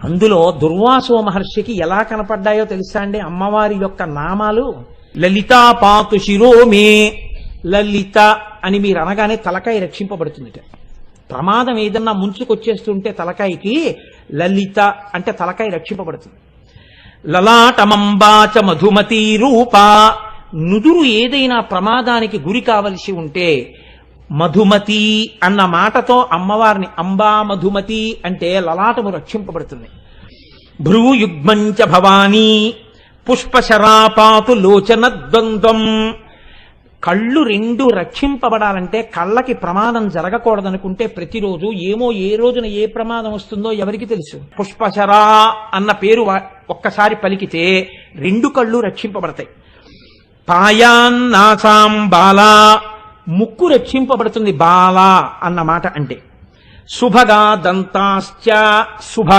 అందులో దుర్వాసో మహర్షికి ఎలా కనపడ్డాయో తెలుసా అండి అమ్మవారి యొక్క నామాలు? లలితా పాతు శిరోమే. లలిత అని మీరు అనగానే తలకాయ రక్షింపబడుతుంది. ప్రమాదం ఏదన్నా ముంచుకొచ్చేస్తుంటే తలకాయకి లలిత అంటే తలకాయ రక్షింపబడుతుంది. లలాటమంబాచ మధుమతి రూప. నుదురు ఏదైనా ప్రమాదానికి గురి కావలసి ఉంటే మధుమతి అన్న మాటతో అమ్మవారిని అంబా మధుమతి అంటే లలాటము రక్షింపబడుతుంది. భ్రూయుగ్మంచ భవానీ పుష్పశరాపాతు లోచన ద్వంద్వం. కళ్ళు రెండు రక్షింపబడాలంటే కళ్ళకి ప్రమాదం జరగకూడదనుకుంటే ప్రతిరోజు ఏమో ఏ రోజున ఏ ప్రమాదం వస్తుందో ఎవరికి తెలుసు. పుష్పశరా అన్న పేరు ఒక్కసారి పలికితే రెండు కళ్ళు రక్షింపబడతాయి. పాయాన్నాసాం బాలా. ముక్కు రక్షింపబడుతుంది బాలా అన్న మాట అంటే. శుభగా దంతాశ్చ. శుభ